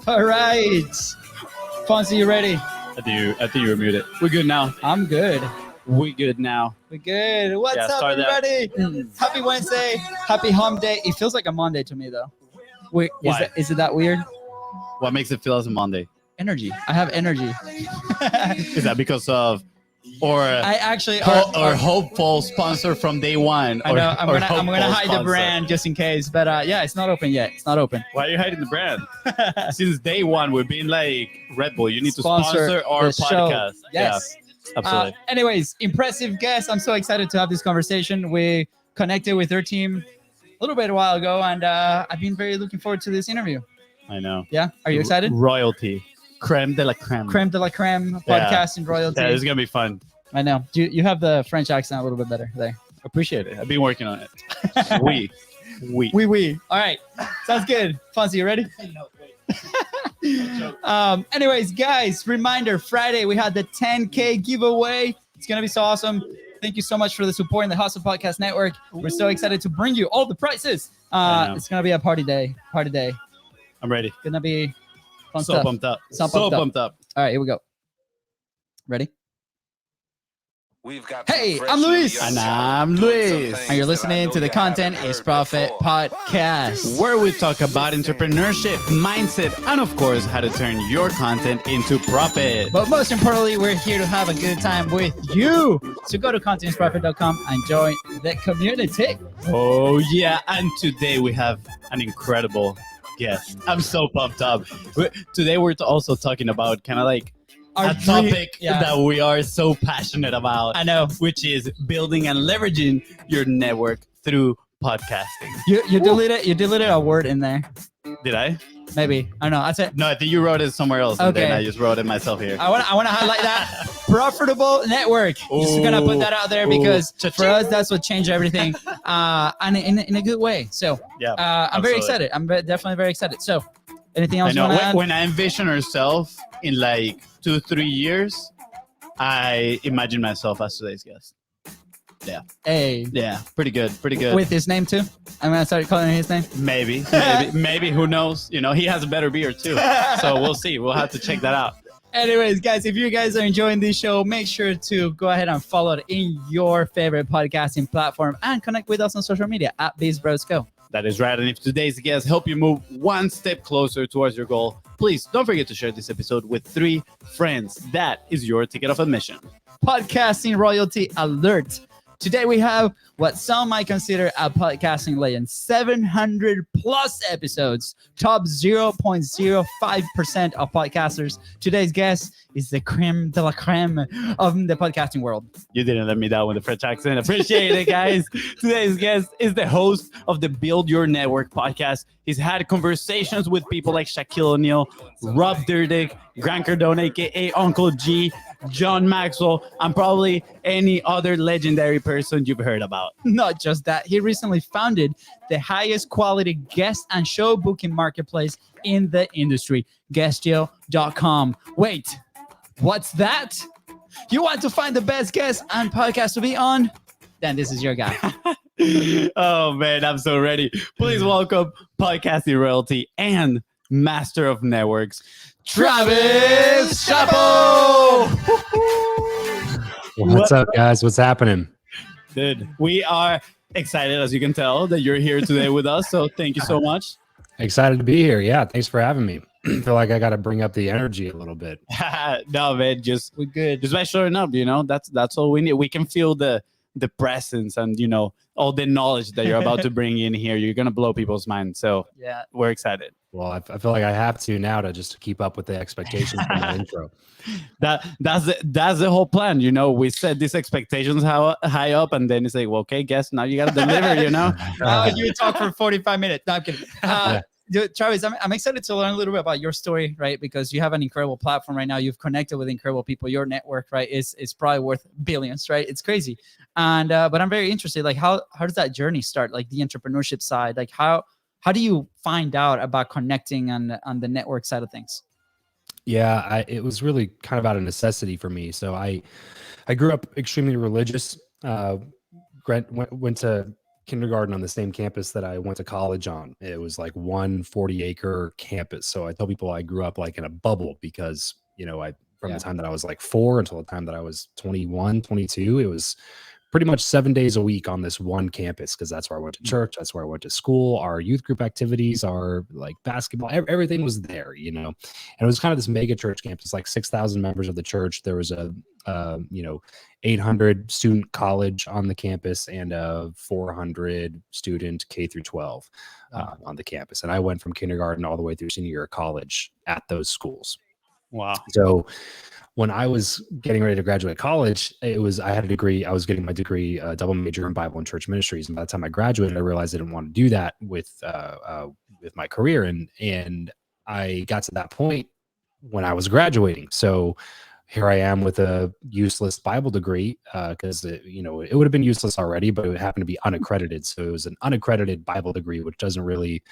All right. Fonzie, you ready? I think you were muted. We're good now. I'm good. We good now. We're good. What's Yeah, up, start that. everybody? Happy Wednesday. Happy hump day. It feels like a Monday to me, though. Wait, Why? is it that weird? What makes it feel as a Monday? Energy. I have energy. Is that because of I actually or hopeful sponsor from day one? I know. I'm gonna hopeful hide the sponsor? brand just in case, but yeah, it's not open yet. It's not open. Why are you hiding the brand? Since day one, we've been like Red Bull. You need to Sponsor sponsor our the show. podcast. Yes. Yeah, absolutely. Anyways, impressive guest. I'm so excited to have this conversation. We connected with their team a little bit a while ago, and I've been very looking forward to this interview. I know. Yeah. Are you excited? Royalty. Creme de la creme. Creme de la creme podcast and royalty. Yeah, this is going to be fun. I know. You have the French accent a little bit better there. Appreciate it. I've been working on it. We. Oui. All right. Sounds good. Fonzie, you ready? Anyways, guys, reminder, Friday, we had the 10K giveaway. It's going to be so awesome. Thank you so much for the support in the Hustle Podcast Network. We're so excited to bring you all the prizes. It's going to be a party day. I'm ready. Going to be fun So stuff. pumped up. So pumped up. All right, here we go. Ready? We've got Hey, I'm Luis. And I'm Luis. And you're listening to the Content is Profit podcast. Where we talk about entrepreneurship, mindset, and of course, how to turn your content into profit. But most importantly, we're here to have a good time with you. So go to contentisprofit.com and join the community. Oh, yeah. And today we have an incredible guest. I'm so pumped up. Today we're also talking about kind of like a topic that we are so passionate about. I know. Which is building and leveraging your network through podcasting. You deleted a word in there. Did I? Maybe. I don't know. That's it. No, I think you wrote it somewhere else. And then Okay. I just wrote it myself here. I want to highlight that profitable network. Just gonna put that out there because for us that's what changed everything, and in a good way. So Yeah, I'm very absolutely. excited. I'm definitely very excited. So anything else I you know want to add? when I envision ourselves in like 2-3 years, I imagine myself as today's guest. Hey, Yeah, pretty good. with his name too. I'm gonna start calling his name. Maybe. Who knows? You know, he has a better beard too. So we'll see. We'll have to check that out. Anyways, guys, if you guys are enjoying this show, make sure to go ahead and follow it in your favorite podcasting platform and connect with us on social media at BIZBROS Go. That is right. And if today's guest help you move one step closer towards your goal, please don't forget to share this episode with 3 friends. That is your ticket of admission. Podcasting royalty alert. Today we have what some might consider a podcasting legend. 700 plus episodes. Top 0.05% of podcasters. Today's guest is the creme de la creme of the podcasting world. You didn't let me down with the French accent. Appreciate it, guys. Today's guest is the host of the Build Your Network podcast. He's had conversations with people like Shaquille O'Neal, Rob Dyrdek, Grant Cardone, aka Uncle G, John Maxwell, and probably any other legendary person you've heard about. Not just that, he recently founded the highest quality guest and show booking marketplace in the industry, Guestio.com. Wait, what's that? You want to find the best guests and podcasts to be on? Then this is your guy. Oh, man, I'm so ready. Please welcome podcasting royalty and master of networks, Travis Chappell. What's up, guys? What's happening? Dude, we are excited, as you can tell, that you're here today with us. So thank you so much. Excited to be here. Yeah, thanks for having me. I feel like I got to bring up the energy a little bit. No, man, We're good. just by showing up, that's all we need. We can feel the presence and, all the knowledge that you're about to bring in here. You're going to blow people's minds. So Yeah. we're excited. Well, I feel like I have to now to just keep up with the expectations from the intro. That's the whole plan. We set these expectations high up, and then it's like, well, okay, guess now you got to deliver, You talk for 45 minutes. No, I'm kidding. Dude, Travis, I'm excited to learn a little bit about your story, right? Because you have an incredible platform right now. You've connected with incredible people. Your network, right, is probably worth billions, right? It's crazy. And but I'm very interested. Like, how does that journey start? Like the entrepreneurship side. Like how do you find out about connecting on the network side of things? Yeah, it was really kind of out of necessity for me. So I grew up extremely religious. Went to kindergarten on the same campus that I went to college on. It was like one 40-acre campus. So I tell people I grew up like in a bubble because, from the time that I was like 4 until the time that I was 21, 22, it was pretty much 7 days a week on this one campus because that's where I went to church. That's where I went to school. Our youth group activities, our like basketball, everything was there, And it was kind of this mega church campus, like 6,000 members of the church. There was a 800 student college on the campus and a 400 student K through 12 on the campus. And I went from kindergarten all the way through senior year of college at those schools. Wow. So when I was getting ready to graduate college, I had a degree. I was getting my degree, double major in Bible and church ministries. And by the time I graduated, I realized I didn't want to do that with my career. And I got to that point when I was graduating. So here I am with a useless Bible degree because it would have been useless already, but it happened to be unaccredited. So it was an unaccredited Bible degree, which doesn't really,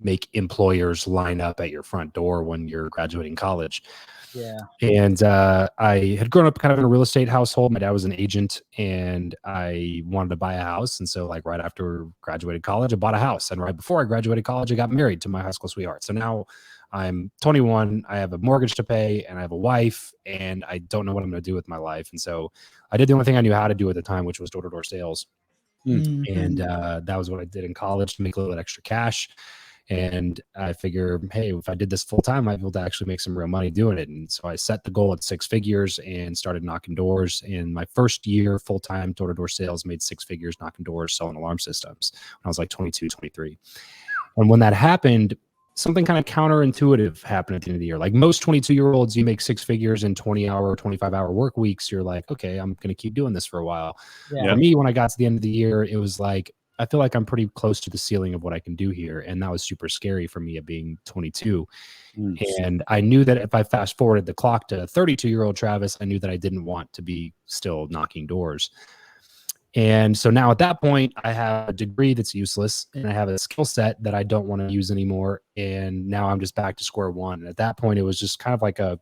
make employers line up at your front door when you're graduating college. Yeah. And I had grown up kind of in a real estate household. My dad was an agent and I wanted to buy a house. And so like right after graduated college, I bought a house. And right before I graduated college, I got married to my high school sweetheart. So now I'm 21, I have a mortgage to pay and I have a wife and I don't know what I'm going to do with my life. And so I did the only thing I knew how to do at the time, which was door-to-door sales. Mm-hmm. And that was what I did in college to make a little bit extra cash. And I figure, hey, if I did this full time, I'd be able to actually make some real money doing it. And so I set the goal at 6 figures and started knocking doors. And my first year full time door-to-door sales made 6 figures knocking doors, selling alarm systems when I was like 22, 23. And when that happened, something kind of counterintuitive happened at the end of the year. Like most 22-year-olds, you make 6 figures in 20-hour, 25-hour work weeks. You're like, okay, I'm going to keep doing this for a while. Yeah. For me, when I got to the end of the year, it was like, I feel like I'm pretty close to the ceiling of what I can do here. And that was super scary for me at being 22. And I knew that if I fast forwarded the clock to 32-year-old Travis, I knew that I didn't want to be still knocking doors. And so now at that point, I have a degree that's useless and I have a skill set that I don't want to use anymore. And now I'm just back to square one. And at that point, it was just kind of like a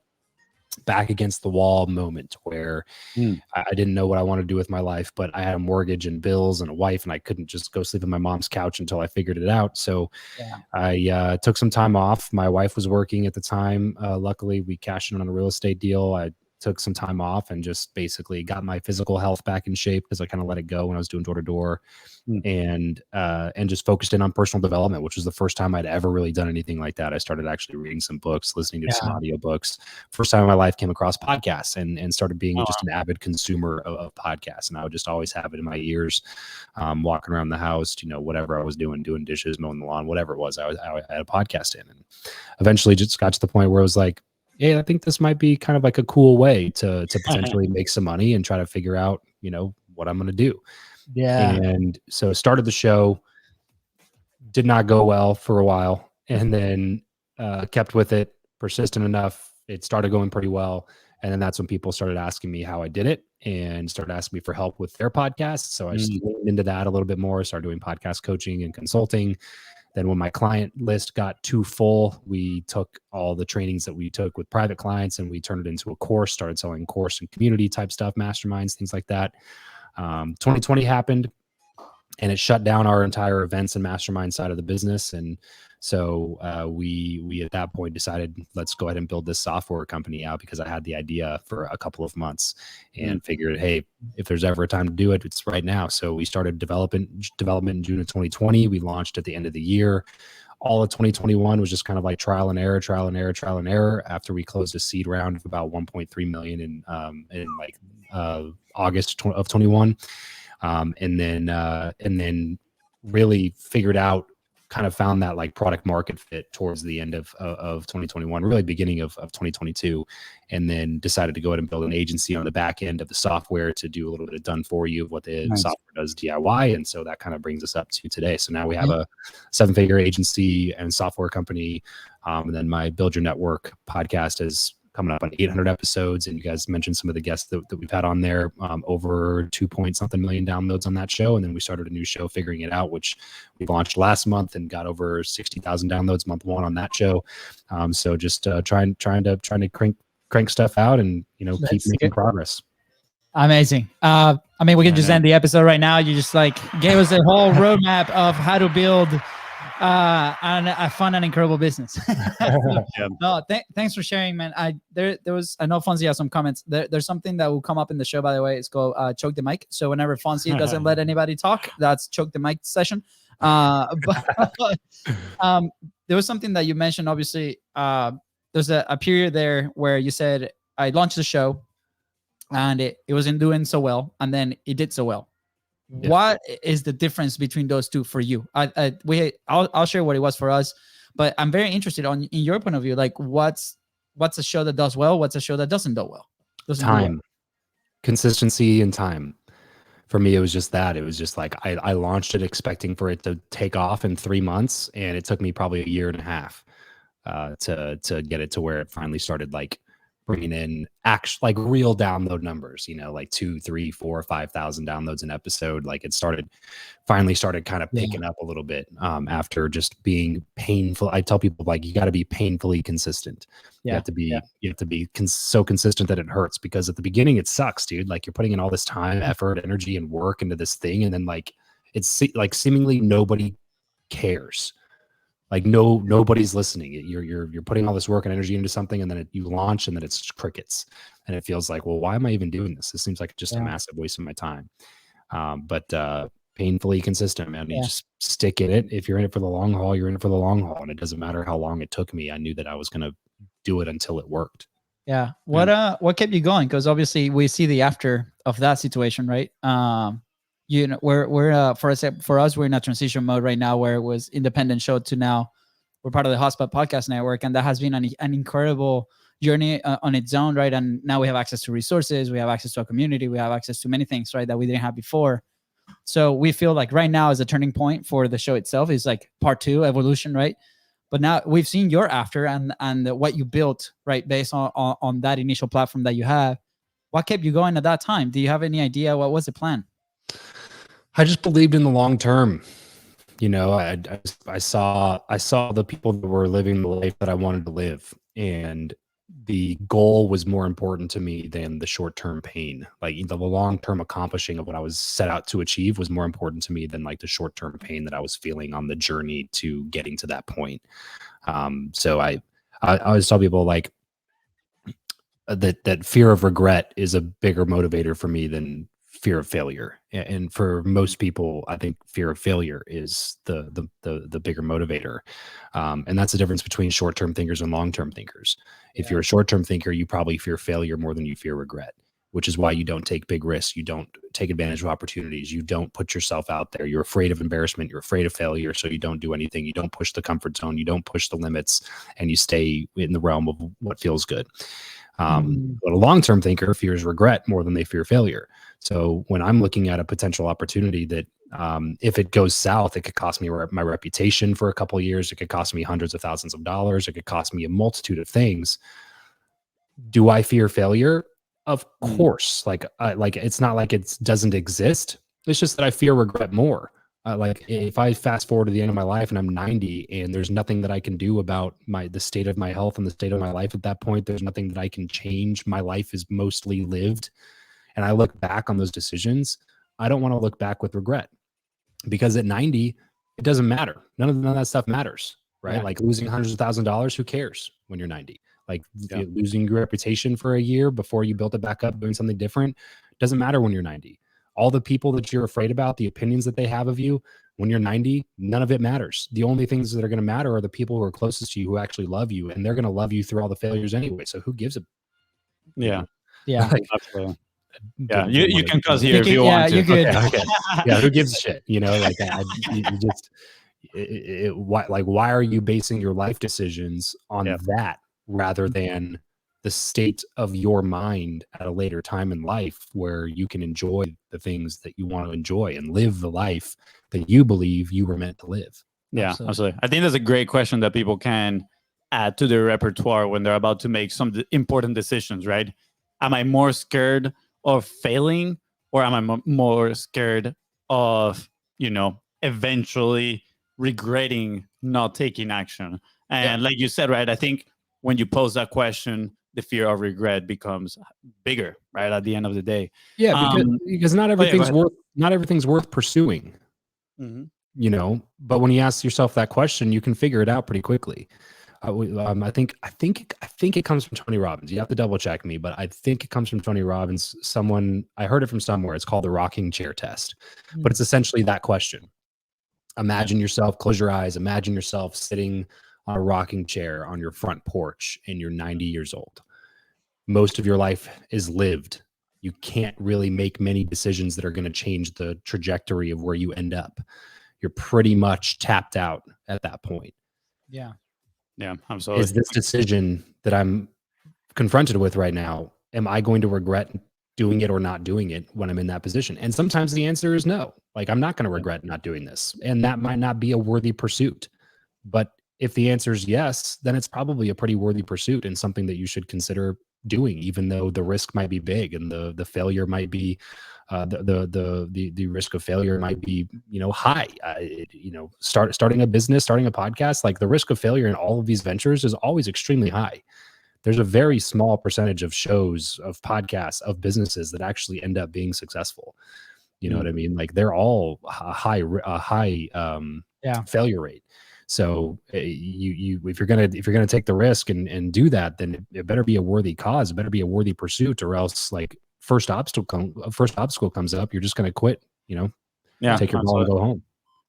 back against the wall moment where I didn't know what I wanted to do with my life, but I had a mortgage and bills and a wife and I couldn't just go sleep on my mom's couch until I figured it out. So I took some time off. My wife was working at the time. Luckily we cashed in on a real estate deal. I took some time off and just basically got my physical health back in shape because I kind of let it go when I was doing door to door and just focused in on personal development, which was the first time I'd ever really done anything like that. I started actually reading some books, listening to some audiobooks. First time in my life came across podcasts and started being just an avid consumer of podcasts. And I would just always have it in my ears, walking around the house, whatever I was doing dishes, mowing the lawn, whatever it was, I had a podcast in. And eventually just got to the point where I was like, yeah, I think this might be kind of like a cool way to potentially make some money and try to figure out, what I'm going to do. Yeah. And so started the show, did not go well for a while, and then kept with it, persistent enough. It started going pretty well. And then that's when people started asking me how I did it and started asking me for help with their podcasts. So I just leaned into that a little bit more, started doing podcast coaching and consulting. Then when my client list got too full, we took all the trainings that we took with private clients and we turned it into a course, started selling course and community type stuff, masterminds, things like that. 2020 happened and it shut down our entire events and mastermind side of the business. And so we at that point decided, let's go ahead and build this software company out because I had the idea for a couple of months and figured, hey, if there's ever a time to do it, it's right now. So we started development in June of 2020. We launched at the end of the year. All of 2021 was just kind of like trial and error after we closed a seed round of about 1.3 million in August of 21. And then really figured out, kind of found that like product market fit towards the end of 2021, really beginning of 2022, and then decided to go ahead and build an agency on the back end of the software to do a little bit of done for you of what the software does DIY. And so that kind of brings us up to today. So now we have a 7-figure agency and software company. And then my Build Your Network podcast is coming up on 800 episodes. And you guys mentioned some of the guests that we've had on there, over 2-point-something million downloads on that show. And then we started a new show, Figuring It Out, which we launched last month and got over 60,000 downloads month one on that show. So just trying to crank stuff out and, keep making progress. Amazing. I mean, we can just know. end the episode right now. You just like gave us a whole roadmap of how to build a fun and incredible business. No, thanks for sharing, man. I know Fonzie has some comments. There's something that will come up in the show, by the way. It's called choke the mic. So whenever Fonzie doesn't let anybody talk, that's choke the mic session. But there was something that you mentioned. Obviously, there's a period there where you said I launched the show and it wasn't doing so well, and then it did so well. Yeah. What is the difference between those two for you? I'll share what it was for us, but I'm very interested in your point of view. Like, what's a show that does well? What's a show that doesn't do well? Time, consistency, and time. For me, it was just that. It was just like I launched it expecting for it to take off in 3 months, and it took me probably 1.5 years to get it to where it finally started like bringing in like real download numbers, you know, like 2, 3, 4, 5,000 downloads an episode. Like it finally started kind of picking up a little bit after just being painful. I tell people like, you got to be painfully consistent. You have to be so consistent that it hurts, because at the beginning it sucks, dude. Like you're putting in all this time, effort, energy, and work into this thing. And then like, it's like seemingly nobody cares. Like nobody's listening. You're putting all this work and energy into something, and then you launch, and then it's crickets, and it feels like, well, why am I even doing this? This seems like just a massive waste of my time. But painfully consistent, man. You just stick in it. If you're in it for the long haul, you're in it for the long haul, and it doesn't matter how long it took me. I knew that I was gonna do it until it worked. Yeah. What kept you going? Because obviously we see the after of that situation, right? You know, we're for us, we're in a transition mode right now where it was independent show to now we're part of the Hotspot Podcast Network, and that has been an incredible journey on its own, right? And now we have access to resources, we have access to a community, we have access to many things, right, that we didn't have before. So we feel like right now is a turning point for the show itself. Is like part 2 evolution, right? But now we've seen your after and what you built, right, based on that initial platform that you have. What kept you going at that time? Do you have any idea what was the plan? I just believed in the long term. You know, I saw the people that were living the life that I wanted to live, and the goal was more important to me than the short-term pain. Like the long-term accomplishing of what I was set out to achieve was more important to me than like the short-term pain that I was feeling on the journey to getting to that point. So I always tell people like that fear of regret is a bigger motivator for me than fear of failure. And for most people, I think fear of failure is the bigger motivator. And that's the difference between short-term thinkers and long-term thinkers. If you're a short-term thinker, you probably fear failure more than you fear regret, which is why you don't take big risks. You don't take advantage of opportunities. You don't put yourself out there. You're afraid of embarrassment. You're afraid of failure. So you don't do anything. You don't push the comfort zone. You don't push the limits, and you stay in the realm of what feels good. But a long-term thinker fears regret more than they fear failure. So when I'm looking at a potential opportunity that if it goes south, it could cost me my reputation for a couple of years. It could cost me hundreds of thousands of dollars. It could cost me a multitude of things. Do I fear failure? Of course. Like it's not like it doesn't exist. It's just that I fear regret more. Like if I fast forward to the end of my life and I'm 90 and there's nothing that I can do about the state of my health and the state of my life at that point, there's nothing that I can change. My life is mostly lived. And I look back on those decisions. I don't want to look back with regret, because at 90, it doesn't matter. None of that stuff matters, right? Yeah. Like losing hundreds of thousands of dollars, who cares when you're 90? Like losing your reputation for a year before you built it back up, doing something different, doesn't matter when you're 90. All the people that you're afraid about, the opinions that they have of you, when you're 90, none of it matters. The only things that are going to matter are the people who are closest to you, who actually love you, and they're going to love you through all the failures anyway. So who gives a... Yeah. Like, absolutely. Yeah, you can cuss here if you want to. You're good. Okay. Yeah, who gives a shit? You know, like why are you basing your life decisions on that rather than the state of your mind at a later time in life where you can enjoy the things that you want to enjoy and live the life that you believe you were meant to live? Yeah, absolutely. I think that's a great question that people can add to their repertoire when they're about to make some important decisions, right? Am I more scared of failing, or am I more scared of, eventually regretting not taking action? And like you said, right, I think when you pose that question, the fear of regret becomes bigger, right? At the end of the day. Yeah, because not everything's worth pursuing. Mm-hmm. You know, but when you ask yourself that question, you can figure it out pretty quickly. I think it comes from Tony Robbins. You have to double check me, but I think it comes from Tony Robbins. I heard it from somewhere. It's called the rocking chair test, but it's essentially that question. Imagine yourself, close your eyes. Imagine yourself sitting on a rocking chair on your front porch and you're 90 years old. Most of your life is lived. You can't really make many decisions that are going to change the trajectory of where you end up. You're pretty much tapped out at that point. Yeah. Yeah, absolutely. Is this decision that I'm confronted with right now, am I going to regret doing it or not doing it when I'm in that position? And sometimes the answer is no. Like, I'm not going to regret not doing this. And that might not be a worthy pursuit. But if the answer is yes, then it's probably a pretty worthy pursuit and something that you should consider doing, even though the risk might be big and the failure might be the risk of failure might be, high. Starting a business, starting a podcast, like the risk of failure in all of these ventures is always extremely high. There's a very small percentage of shows, of podcasts, of businesses that actually end up being successful. You know what I mean? Like, they're all a high failure rate. So if you're gonna take the risk and do that, then it better be a worthy cause. It better be a worthy pursuit, or else, like, first obstacle comes up, you're just gonna quit. Take your ball and go home.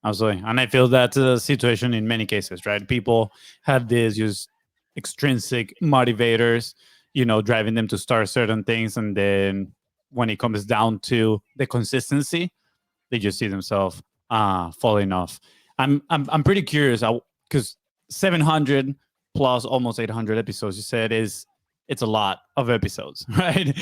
Absolutely. And I feel that's a situation in many cases, right? People have this just extrinsic motivators, driving them to start certain things, and then when it comes down to the consistency, they just see themselves falling off. I'm pretty curious because 700 plus almost 800 episodes, you said, it's a lot of episodes, right?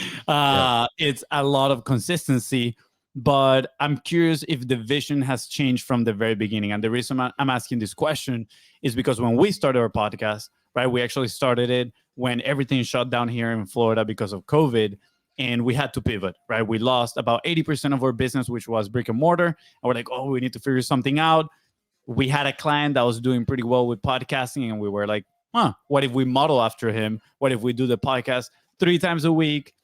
It's a lot of consistency, but I'm curious if the vision has changed from the very beginning. And the reason I'm asking this question is because when we started our podcast, right, we actually started it when everything shut down here in Florida because of COVID. And we had to pivot, right? We lost about 80% of our business, which was brick and mortar. And we're like, oh, we need to figure something out. We had a client that was doing pretty well with podcasting, and we were like, what if we model after him? What if we do the podcast 3 times a week,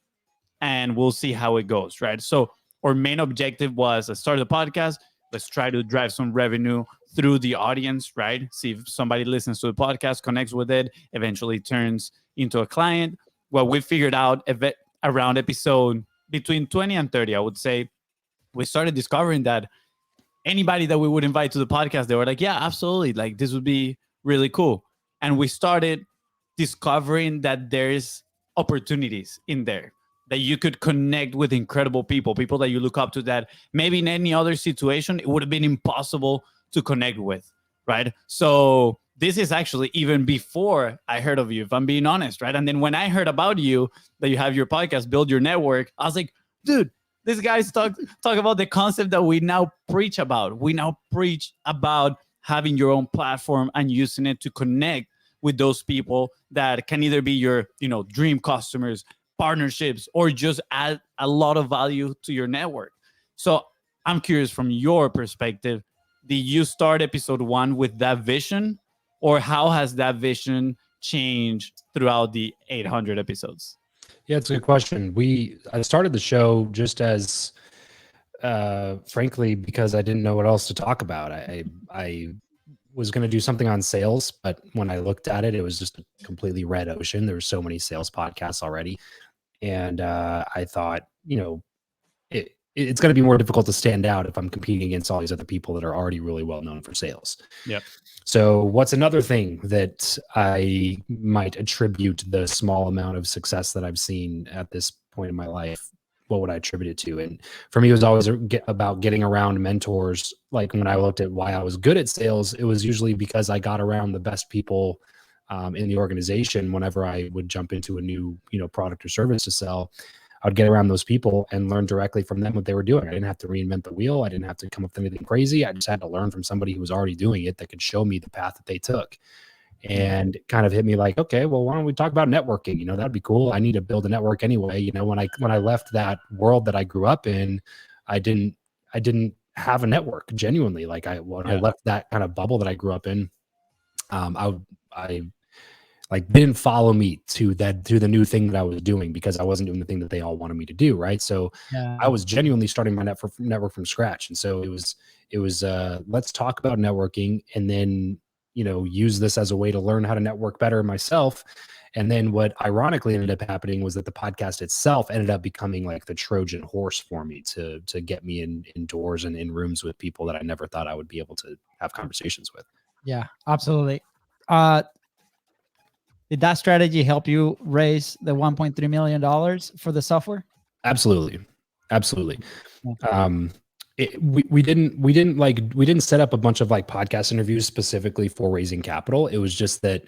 and we'll see how it goes, right? So our main objective was, let's start the podcast. Let's try to drive some revenue through the audience, right? See if somebody listens to the podcast, connects with it, eventually turns into a client. Well, we figured out around episode between 20 and 30, I would say, we started discovering that anybody that we would invite to the podcast, they were like, yeah, absolutely. Like, this would be really cool. And we started discovering that there's opportunities in there, that you could connect with incredible people that you look up to, that maybe in any other situation, it would have been impossible to connect with, right? So this is actually even before I heard of you, if I'm being honest, right? And then when I heard about you, that you have your podcast, Build Your Network, I was like, dude, these guys talk about the concept that we now preach about. We now preach about having your own platform and using it to connect with those people that can either be your, dream customers, partnerships, or just add a lot of value to your network. So I'm curious, from your perspective, did you start episode 1 with that vision, or how has that vision changed throughout the 800 episodes? Yeah, it's a good question. I started the show just as, frankly, because I didn't know what else to talk about. I was going to do something on sales, but when I looked at it, it was just a completely red ocean. There were so many sales podcasts already. And I thought, it's going to be more difficult to stand out if I'm competing against all these other people that are already really well known for sales. Yep. So what's another thing that I might attribute the small amount of success that I've seen at this point in my life? What would I attribute it to? And for me, it was always about getting around mentors. Like, when I looked at why I was good at sales, it was usually because I got around the best people in the organization. Whenever I would jump into a new, product or service to sell, I'd get around those people and learn directly from them what they were doing. I didn't have to reinvent the wheel. I didn't have to come up with anything crazy. I just had to learn from somebody who was already doing it that could show me the path that they took. And it kind of hit me like, okay, well, why don't we talk about networking? That'd be cool. I need to build a network anyway. When I left that world that I grew up in, I didn't have a network genuinely. Like, I left that kind of bubble that I grew up in, I like didn't follow me to the new thing that I was doing because I wasn't doing the thing that they all wanted me to do. Right. So I was genuinely starting my network from scratch. And so it was let's talk about networking and then, use this as a way to learn how to network better myself. And then what ironically ended up happening was that the podcast itself ended up becoming like the Trojan horse for me to get me indoors and in rooms with people that I never thought I would be able to have conversations with. Yeah, absolutely. Did that strategy help you raise the $1.3 million for the software? Absolutely. We didn't set up a bunch of like podcast interviews specifically for raising capital. It was just that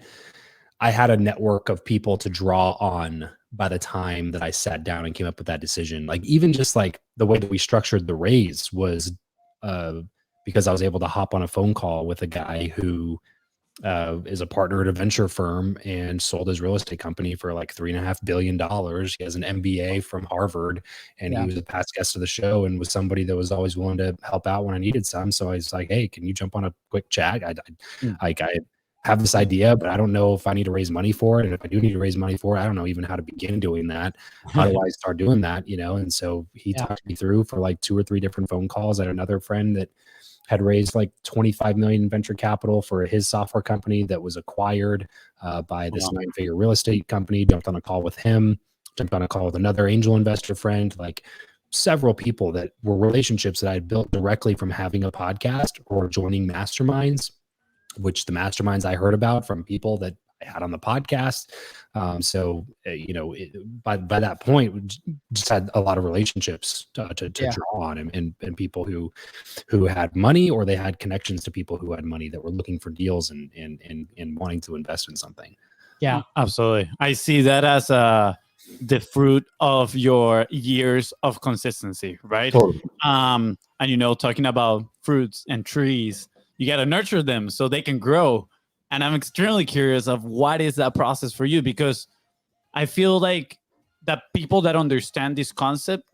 I had a network of people to draw on by the time that I sat down and came up with that decision. Like even just like the way that we structured the raise was because I was able to hop on a phone call with a guy who is a partner at a venture firm and sold his real estate company for like $3.5 billion. He has an MBA from Harvard, and he was a past guest of the show and was somebody that was always willing to help out when I needed some. So I was like, hey, can you jump on a quick chat? I have this idea, but I don't know if I need to raise money for it. And if I do need to raise money for it, I don't know even how to begin doing that. How do I start doing that? And so he talked me through for like 2 or 3 different phone calls. I had another friend that had raised like 25 million in venture capital for his software company that was acquired by this 9-figure real estate company. Jumped on a call with him, jumped on a call with another angel investor friend, like several people that were relationships that I had built directly from having a podcast or joining masterminds, which the masterminds I heard about from people that I had on the podcast. By that point, we just had a lot of relationships to draw on and people who had money or they had connections to people who had money that were looking for deals and wanting to invest in something. Yeah, absolutely. I see that as the fruit of your years of consistency, right? Totally. And talking about fruits and trees, you got to nurture them so they can grow. And I'm extremely curious of what is that process for you, because I feel like that people that understand this concept,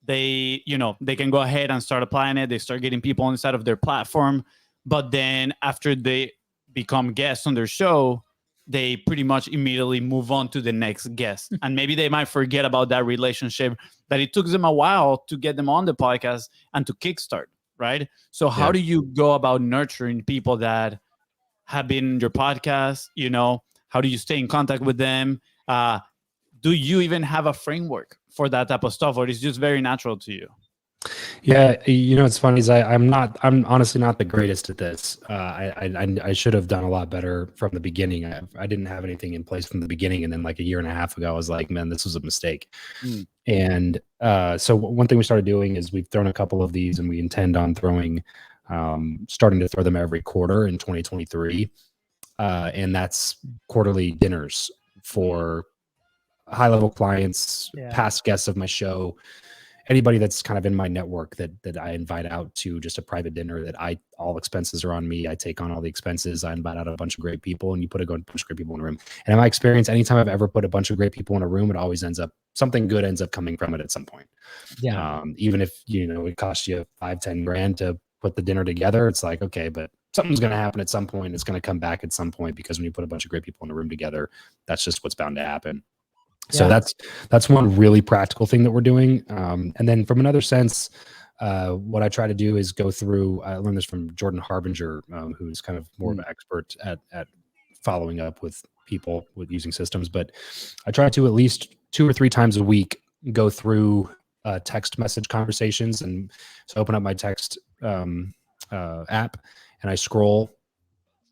they can go ahead and start applying it. They start getting people inside of their platform. But then after they become guests on their show, they pretty much immediately move on to the next guest. And maybe they might forget about that relationship that it took them a while to get them on the podcast and to kickstart, right? So how do you go about nurturing people that have been in your podcast? How do you stay in contact with them? Do you even have a framework for that type of stuff, or is it just very natural to you? Yeah, it's funny is I'm honestly not the greatest at this. I should have done a lot better from the beginning. I didn't have anything in place from the beginning, and then like a year and a half ago, I was like, man, this was a mistake. And so one thing we started doing is we've thrown a couple of these, and we intend on starting to throw them every quarter in 2023. And that's quarterly dinners for high-level clients, past guests of my show, anybody that's kind of in my network that I invite out to just a private dinner that all expenses are on me. I take on all the expenses. I invite out a bunch of great people, and you put a bunch of great people in a room. And in my experience, anytime I've ever put a bunch of great people in a room, it always something good ends up coming from it at some point. Yeah. Even if, it costs you $5-10 grand to put the dinner together, it's like, okay, but something's going to happen at some point. It's going to come back at some point, because when you put a bunch of great people in a room together, that's just what's bound to happen. So that's one really practical thing that we're doing. And then from another sense, what I try to do is go through, I learned this from Jordan Harbinger, who's kind of more of an expert at following up with people with using systems. But I try to at least 2 or 3 times a week go through text message conversations. And so open up my text app, and I scroll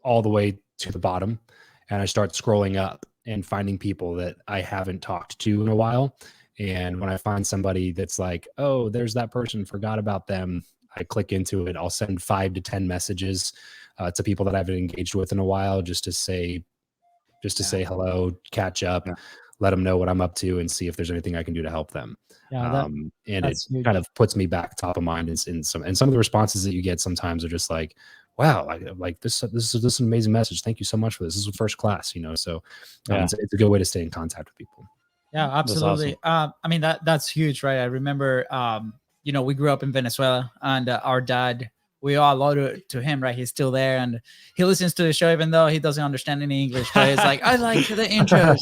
all the way to the bottom, and I start scrolling up and finding people that I haven't talked to in a while. And when I find somebody that's like, oh, there's that person, forgot about them, I click into it. I'll send 5 to 10 messages to people that I haven't engaged with in a while, just to say hello, catch up, let them know what I'm up to, and see if there's anything I can do to help them. And it kind of puts me back top of mind. And some of the responses that you get sometimes are just like, wow, like this is an amazing message. Thank you so much for this. This is first class, so it's a good way to stay in contact with people. Yeah, absolutely. Awesome. I mean, that's huge, right? I remember, we grew up in Venezuela, and our dad we all owe to him, right? He's still there and he listens to the show even though he doesn't understand any English. But it's like, I like the intros.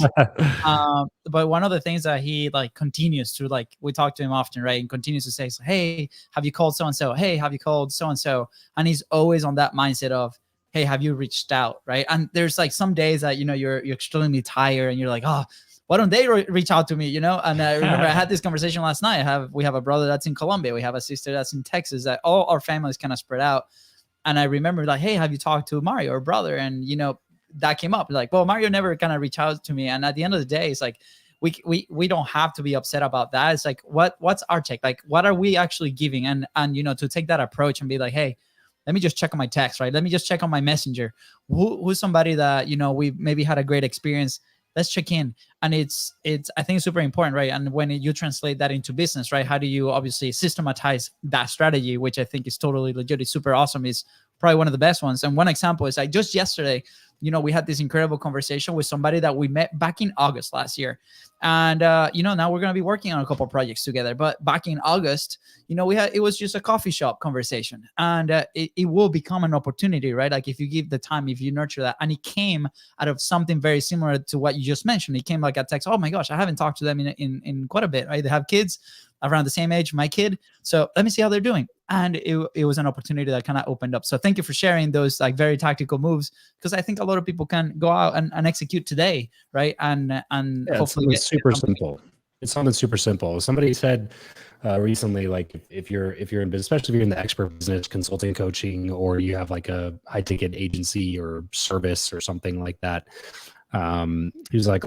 But one of the things that he like continues to, like, we talk to him often, right? And continues to say, hey, have you called so-and-so? Hey, have you called so-and-so? And he's always on that mindset of, hey, have you reached out, right? And there's like some days that, you know, you're extremely tired and you're like, oh, why don't they reach out to me, you know? And I remember I had this conversation last night. We have a brother that's in Colombia. We have a sister that's in Texas. That all our families kind of spread out. And I remember like, hey, have you talked to Mario or brother? And, you know, that came up like, well, Mario never kind of reached out to me. And at the end of the day, it's like, we don't have to be upset about that. It's like, what's our take? Like, what are we actually giving? And, you know, to take that approach and be like, hey, let me just check on my text, right? Let me just check on my messenger. Who's somebody that, you know, we maybe had a great experience. Let's check in. And it's I think it's super important, right? And when you translate that into business, right? How do you obviously systematize that strategy, which I think is totally legit. It's super awesome. It's probably one of the best ones. And one example is like just yesterday, you know, we had this incredible conversation with somebody that we met back in August last year. And, you know, now we're going to be working on a couple of projects together. But back in August, you know, it was just a coffee shop conversation. And it will become an opportunity, right? Like if you give the time, if you nurture that. And it came out of something very similar to what you just mentioned. It came like a text, oh my gosh, I haven't talked to them in quite a bit, right? They have kids around the same age, my kid. So let me see how they're doing. And it was an opportunity that kind of opened up. So thank you for sharing those like very tactical moves, because I think a lot of people can go out and execute today, right? And hopefully it's super simple. It's something super simple. Somebody said recently, like if you're in business, especially if you're in the expert business, consulting, coaching, or you have like a high ticket agency or service or something like that, he was like,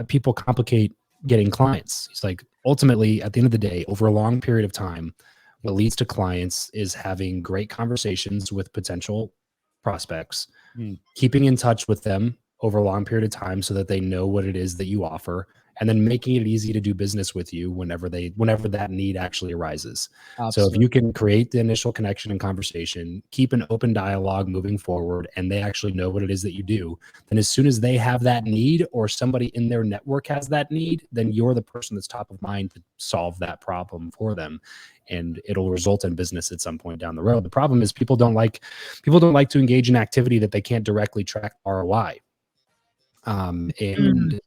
people complicate getting clients. He's like, ultimately, at the end of the day, over a long period of time, what leads to clients is having great conversations with potential prospects, keeping in touch with them over a long period of time so that they know what it is that you offer, and then making it easy to do business with you whenever that need actually arises. Absolutely. So if you can create the initial connection and conversation, keep an open dialogue moving forward, and they actually know what it is that you do, then as soon as they have that need or somebody in their network has that need, then you're the person that's top of mind to solve that problem for them. And it'll result in business at some point down the road. The problem is people don't like to engage in activity that they can't directly track ROI. And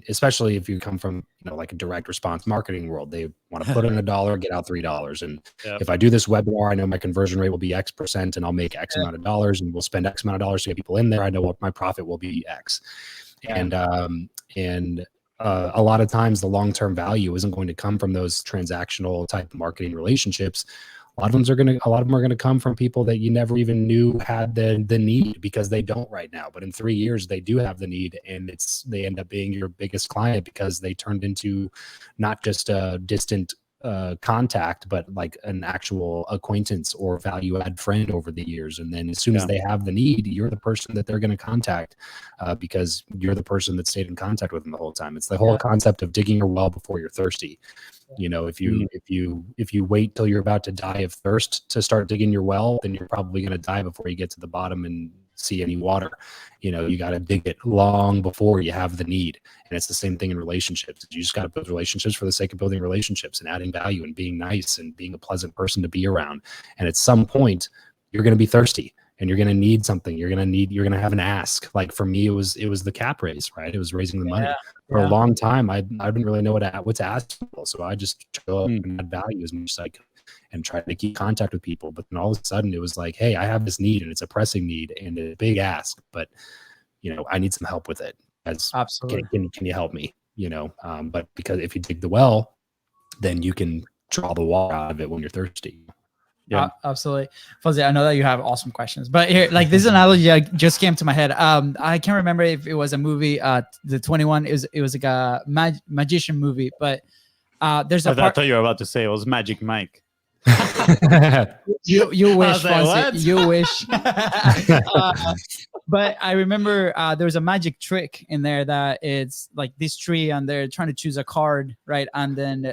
especially if you come from, you know, like a direct response marketing world, they want to put in $1, get out $3. And if I do this webinar, I know my conversion rate will be X% and I'll make X amount of dollars, and we'll spend X amount of dollars to get people in there. I know what my profit will be X. And a lot of times the long-term value isn't going to come from those transactional type marketing relationships. A lot of them are going to come from people that you never even knew had the need, because they don't right now. But in 3 years, they do have the need, and they end up being your biggest client because they turned into not just a distant contact, but like an actual acquaintance or value add friend over the years. And then as soon as they have the need, you're the person that they're going to contact because you're the person that stayed in contact with them the whole time. It's the whole concept of digging your well before you're thirsty. You know, if you wait till you're about to die of thirst to start digging your well, then you're probably going to die before you get to the bottom and see any water. You know, you got to dig it long before you have the need. And it's the same thing in relationships. You just got to build relationships for the sake of building relationships and adding value and being nice and being a pleasant person to be around. And at some point, you're going to be thirsty. And you're going to need something. You're going to have an ask. Like for me, it was the cap raise, right? It was raising the money. For a long time. I didn't really know what to ask people. So I just show up and add value as much as I could and try to keep contact with people. But then all of a sudden it was like, hey, I have this need and it's a pressing need and a big ask, but you know, I need some help with it. Absolutely. Can you help me? You know, but because if you dig the well, then you can draw the water out of it when you're thirsty. Yeah, absolutely. Fonzie, I know that you have awesome questions, but here, like this analogy just came to my head. I can't remember if it was a movie, the 21. It was like a magician movie, but there's a part. I thought you were about to say it was Magic Mike. you wish, Fonzie, you wish. But I remember there was a magic trick in there that it's like this tree, and they're trying to choose a card, right? And then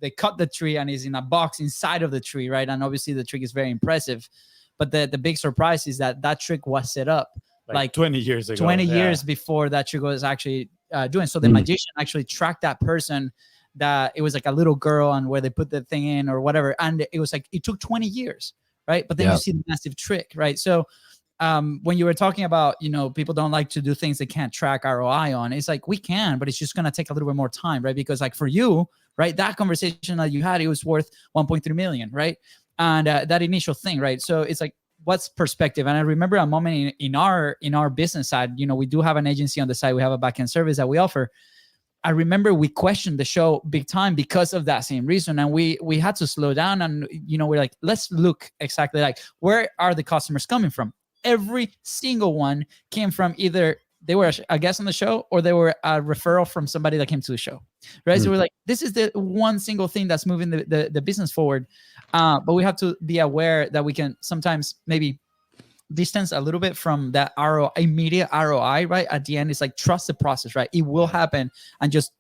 they cut the tree and is in a box inside of the tree, right? And obviously the trick is very impressive, but the big surprise is that trick was set up like 20 years ago. 20 years before that trick was actually doing. So the magician actually tracked that person that it was like a little girl and where they put the thing in or whatever. And it was like, it took 20 years, right? But then you see the massive trick, right? So when you were talking about, you know, people don't like to do things they can't track ROI on, it's like, we can, but it's just going to take a little bit more time, right? Because like for you, right, that conversation that you had, it was worth 1.3 million, right? And that initial thing, right? So it's like, what's perspective? And I remember a moment in our business side, you know, we do have an agency on the side. We have a backend service that we offer. I remember we questioned the show big time because of that same reason. And we had to slow down and, you know, we're like, let's look exactly like, where are the customers coming from? Every single one came from either they were a guest on the show or they were a referral from somebody that came to the show, right? So we're like, this is the one single thing that's moving the business forward. But we have to be aware that we can sometimes maybe distance a little bit from that immediate ROI, right? At the end, it's like, trust the process, right? It will happen, and just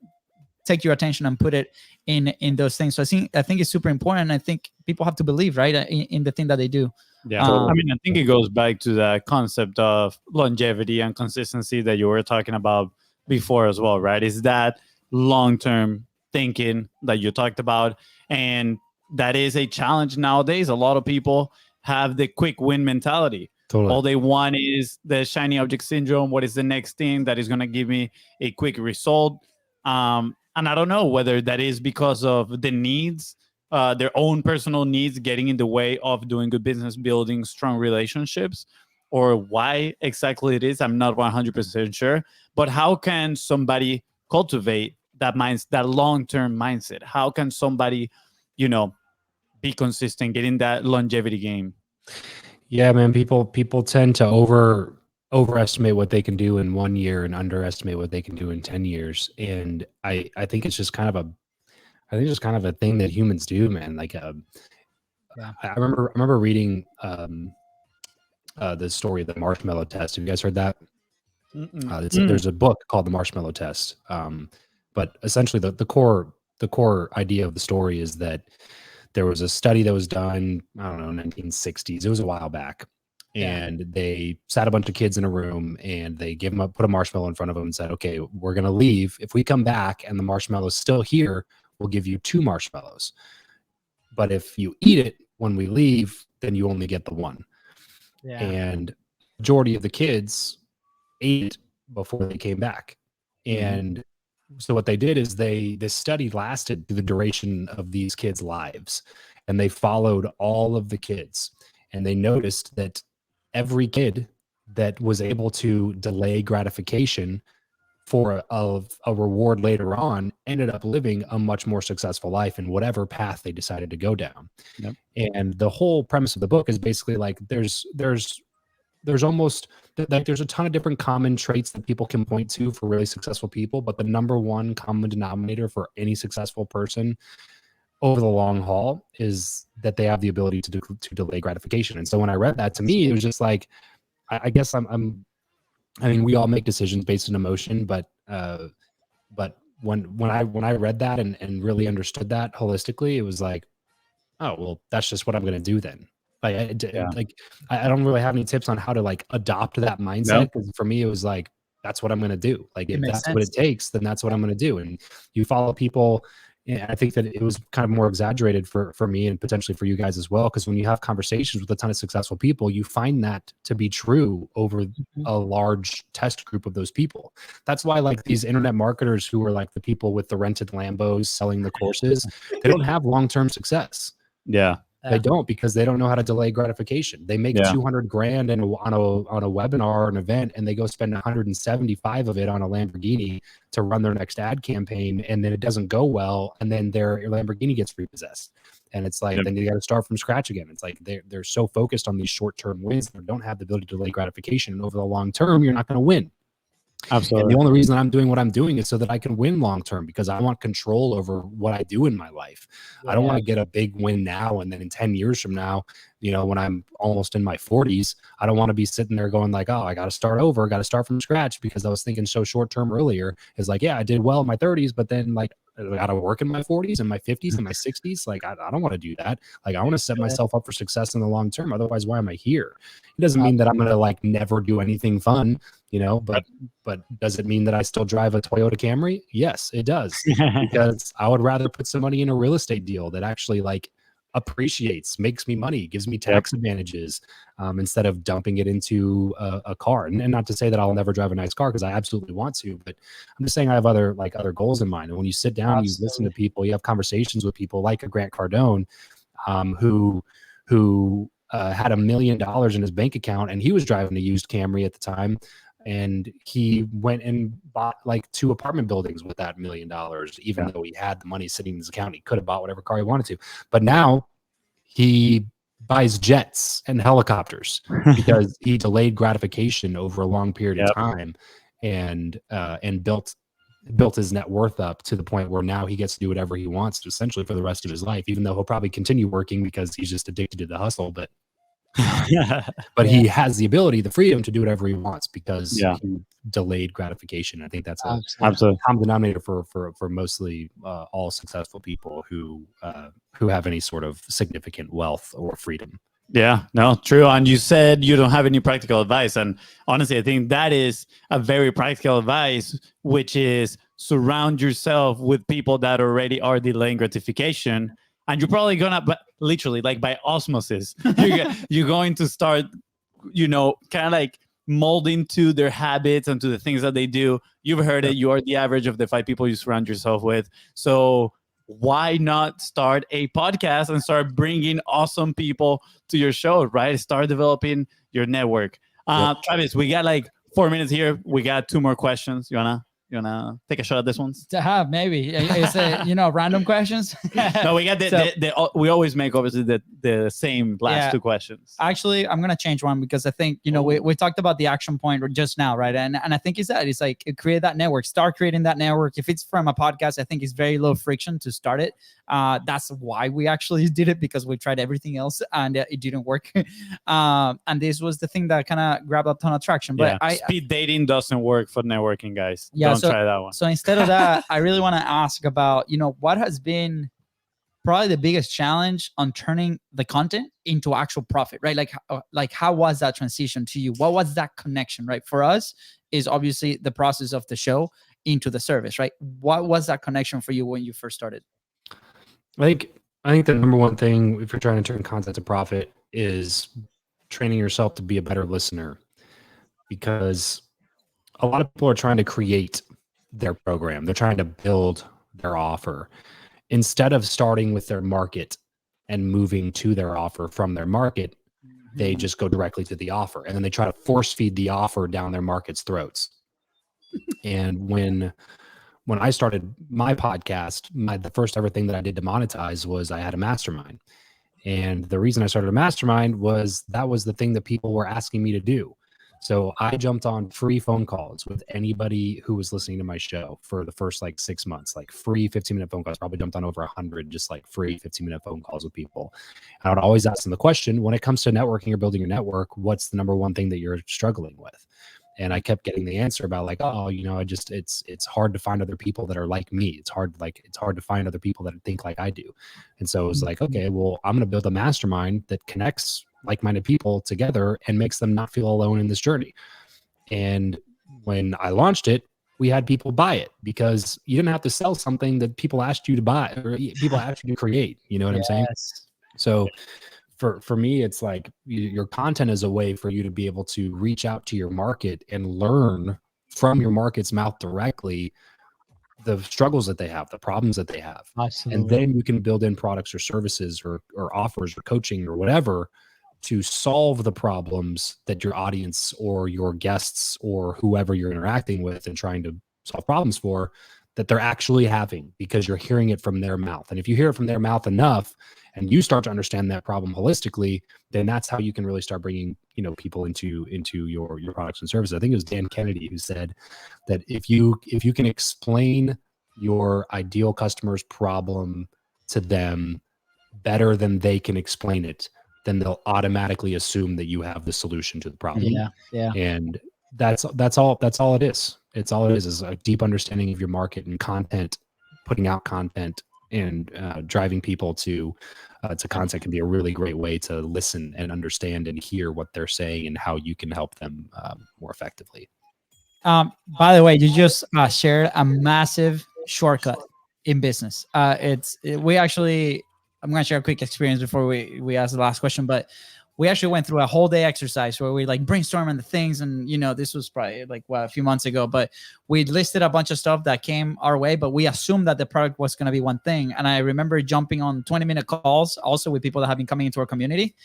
take your attention and put it in those things. So I think it's super important. I think people have to believe, right, in the thing that they do. Yeah. I mean, I think it goes back to the concept of longevity and consistency that you were talking about before as well, right? Is that long-term thinking that you talked about. And that is a challenge nowadays. A lot of people have the quick win mentality. Totally. All they want is the shiny object syndrome. What is the next thing that is going to give me a quick result? And I don't know whether that is because of the needs, their own personal needs getting in the way of doing good business, building strong relationships, or why exactly it is. I'm not 100% sure. But how can somebody cultivate that long-term mindset? How can somebody, you know, be consistent, get in that longevity game? Yeah, man, people tend to overestimate what they can do in 1 year and underestimate what they can do in 10 years. And I think it's just kind of a thing that humans do, man. Like, I remember reading the story of the marshmallow test. Have you guys heard that? There's a book called The Marshmallow Test. But essentially the core idea of the story is that there was a study that was done, I don't know, 1960s. It was a while back. And they sat a bunch of kids in a room and they put a marshmallow in front of them and said, okay, we're going to leave. If we come back and the marshmallow's still here, we'll give you 2 marshmallows. But if you eat it when we leave, then you only get the 1. Yeah. And majority of the kids ate it before they came back. And so what they did is this study lasted through the duration of these kids' lives, and they followed all of the kids, and they noticed that every kid that was able to delay gratification for a reward later on ended up living a much more successful life in whatever path they decided to go down. Yep. And the whole premise of the book is basically like there's almost like there's a ton of different common traits that people can point to for really successful people, but the number one common denominator for any successful person over the long haul is that they have the ability to delay gratification. And so when I read that, to me, it was just like, I guess I mean, we all make decisions based on emotion, but when I read that and really understood that holistically, it was like, oh, well, that's just what I'm going to do then. I don't really have any tips on how to like adopt that mindset. Because for me, it was like, that's what I'm going to do. Like, if that's what it takes, then that's what I'm going to do. And you follow people. And I think that it was kind of more exaggerated for me and potentially for you guys as well. Because when you have conversations with a ton of successful people, you find that to be true over a large test group of those people. That's why like these internet marketers who are like the people with the rented Lambos selling the courses, they don't have long-term success. Yeah. They don't, because they don't know how to delay gratification. They make 200 grand on a webinar or an event, and they go spend 175 of it on a Lamborghini to run their next ad campaign, and then it doesn't go well, and then their Lamborghini gets repossessed. And it's like, then you got to start from scratch again. It's like they're so focused on these short-term wins that don't have the ability to delay gratification. And over the long term, you're not going to win. Absolutely. And the only reason I'm doing what I'm doing is so that I can win long term, because I want control over what I do in my life. I don't want to get a big win now and then in 10 years from now, you know, when I'm almost in my 40s, I don't want to be sitting there going like, oh, I got to start over, got to start from scratch, because I was thinking so short term earlier. Is like, yeah, I did well in my 30s, but then like got to work in my 40s and my 50s and my 60s. Like, I don't want to do that. Like, I want to set myself up for success in the long term. Otherwise, why am I here? It doesn't mean that I'm going to like never do anything fun, you know, but does it mean that I still drive a Toyota Camry? Yes, it does. Because I would rather put some money in a real estate deal that actually like appreciates, makes me money, gives me tax advantages, instead of dumping it into a car. And not to say that I'll never drive a nice car, because I absolutely want to, but I'm just saying I have other goals in mind. And when you sit down, you listen to people, you have conversations with people like a Grant Cardone, who had $1 million in his bank account, and he was driving a used Camry at the time. And he went and bought like 2 apartment buildings with that $1 million, even though he had the money sitting in his account. He could have bought whatever car he wanted to. But now he buys jets and helicopters because he delayed gratification over a long period of time, and built his net worth up to the point where now he gets to do whatever he wants to essentially for the rest of his life, even though he'll probably continue working because he's just addicted to the hustle. But he has the ability, the freedom to do whatever he wants because he delayed gratification. I think that's a common denominator for mostly all successful people who have any sort of significant wealth or freedom. Yeah, no, true. And you said you don't have any practical advice. And honestly, I think that is a very practical advice, which is surround yourself with people that already are delaying gratification. And you're probably gonna, but literally, like by osmosis, you're going to start, you know, kind of like molding to their habits and to the things that they do. You've heard it. You are the average of the 5 people you surround yourself with. So why not start a podcast and start bringing awesome people to your show, right? Start developing your network. Travis, we got like 4 minutes here. We got 2 more questions. You wanna take a shot at this one? To have maybe is it, you know, random questions? No, we got we always make obviously the same last 2 questions. Actually, I'm gonna change one because I think, you know, we talked about the action point just now, right? And I think it's like create that network, start creating that network. If it's from a podcast, I think it's very low friction to start it. That's why we actually did it, because we tried everything else and it didn't work. And this was the thing that kind of grabbed a ton of traction. But speed dating doesn't work for networking, guys. Yeah, Don't try that one. So instead of that, I really want to ask about, you know, what has been probably the biggest challenge on turning the content into actual profit, right? Like how was that transition to you? What was that connection, right? For us is obviously the process of the show into the service, right? What was that connection for you when you first started? I think the number one thing, if you're trying to turn content to profit, is training yourself to be a better listener, because a lot of people are trying to create their program. They're trying to build their offer instead of starting with their market and moving to their offer from their market. They just go directly to the offer, and then they try to force feed the offer down their market's throats. And when I started my podcast, the first ever thing that I did to monetize was I had a mastermind. And the reason I started a mastermind was that was the thing that people were asking me to do. So I jumped on free phone calls with anybody who was listening to my show for the first like 6 months, like free 15-minute phone calls. Probably jumped on over 100, just like free 15-minute phone calls with people. And I would always ask them the question, when it comes to networking or building your network, what's the number one thing that you're struggling with? And I kept getting the answer about like, oh, you know, it's hard to find other people that are like me. It's hard to find other people that think like I do. And so it was like, okay, well, I'm going to build a mastermind that connects like-minded people together and makes them not feel alone in this journey. And when I launched it, we had people buy it because you didn't have to sell something that people asked you to buy or people asked you to create. You know what I'm saying? So for me, it's like your content is a way for you to be able to reach out to your market and learn from your market's mouth directly the struggles that they have, the problems that they have. Absolutely. And then you can build in products or services or offers or coaching or whatever to solve the problems that your audience or your guests or whoever you're interacting with and trying to solve problems for, that they're actually having, because you're hearing it from their mouth. And if you hear it from their mouth enough and you start to understand that problem holistically, then that's how you can really start bringing, you know, people into your products and services. I think it was Dan Kennedy who said that if you can explain your ideal customer's problem to them better than they can explain it, then they'll automatically assume that you have the solution to the problem. Yeah. And that's all it is. It's all it is a deep understanding of your market and content putting out content and driving people to content can be a really great way to listen and understand and hear what they're saying and how you can help them more effectively. By the way, you just shared a massive shortcut in business. We actually, I'm going to share a quick experience before we ask the last question, but we actually went through a whole day exercise where we like brainstorming the things. And, you know, this was probably like a few months ago, but we listed a bunch of stuff that came our way, but we assumed that the product was going to be one thing. And I remember jumping on 20-minute calls also with people that have been coming into our community.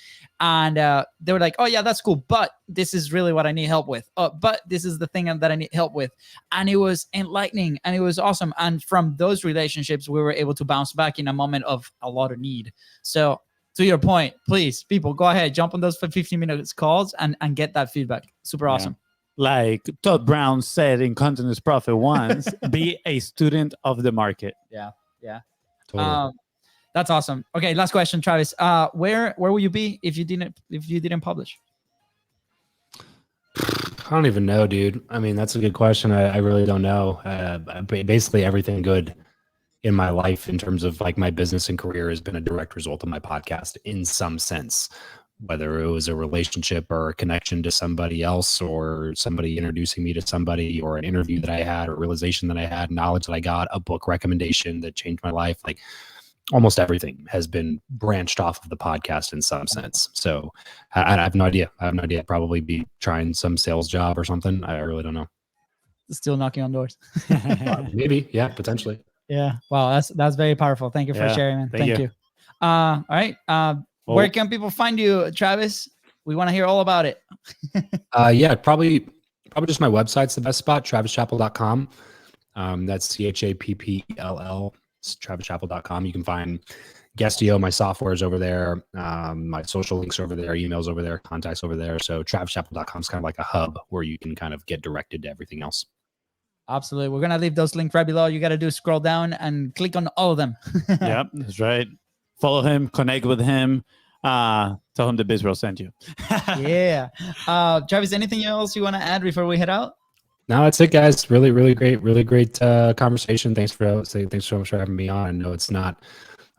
And they were like, oh yeah, that's cool, but this is really what I need help with. But this is the thing that I need help with. And it was enlightening and it was awesome. And from those relationships, we were able to bounce back in a moment of a lot of need. So to your point, please, people, go ahead, jump on those 15 minutes calls and get that feedback. Super awesome. Like Todd Brown said in Content is Profit once, be a student of the market. Yeah. Totally. That's awesome. Okay, last question, Travis. Where will you be if you didn't publish? I don't even know, dude. I mean, that's a good question. I really don't know. Basically, everything good in my life in terms of like my business and career has been a direct result of my podcast in some sense, whether it was a relationship or a connection to somebody else or somebody introducing me to somebody or an interview that I had or realization that I had, knowledge that I got, a book recommendation that changed my life. Like almost everything has been branched off of the podcast in some sense. So I have no idea. I'd probably be trying some sales job or something. I really don't know. Still knocking on doors. Maybe. Yeah, potentially. Yeah. Wow. That's very powerful. Thank you for sharing, man. Thank you. All right. Where can people find you, Travis? We want to hear all about it. Yeah, probably just my website's the best spot, travischappell.com. That's CHAPPLL, travischappell.com. You can find Guestio, my software is over there. My social links are over there, emails over there, contacts over there. So travischappell.com is kind of like a hub where you can kind of get directed to everything else. Absolutely. We're going to leave those links right below. You got to do scroll down and click on all of them. Yep, that's right. Follow him, connect with him. Tell him the BIZBROS sent you. Yeah. Travis, anything else you want to add before we head out? No, that's it, guys. Really great conversation. Thanks so much for having me on. I know it's not,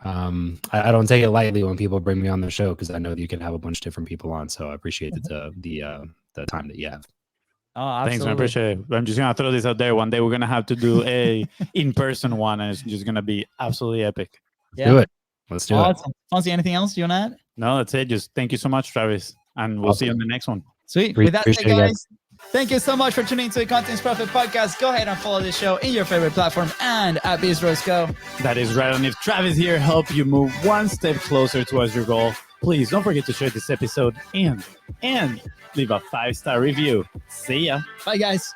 I don't take it lightly when people bring me on the show because I know that you can have a bunch of different people on. So I appreciate the time that you have. Oh, absolutely. Thanks, man. Appreciate it. I'm just gonna throw this out there. One day we're gonna have to do a in-person one, and it's just gonna be absolutely epic. Do it. Let's do it. FONZI, anything else you want to add? No, that's it. Just thank you so much, Travis, and we'll see you on the next one. Sweet. With that, guys, thank you so much for tuning into the Content Profit Podcast. Go ahead and follow this show in your favorite platform and at BIZBROS Go. That is right. And if Travis here helped you move one step closer towards your goal, please don't forget to share this episode and leave a 5-star review. See ya. Bye, guys.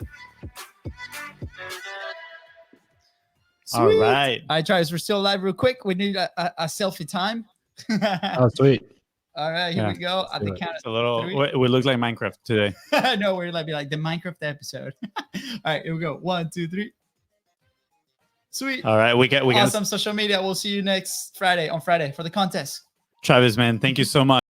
Sweet. All right. All right, Travis, we're still live real quick. We need a selfie time. Oh, sweet. All right, here we go. At the count it's a little, we look like Minecraft today. No, we're like the Minecraft episode. All right, here we go. 1, 2, 3. Sweet. All right, we awesome social media. We'll see you next Friday for the contest. Travis, man, thank you so much.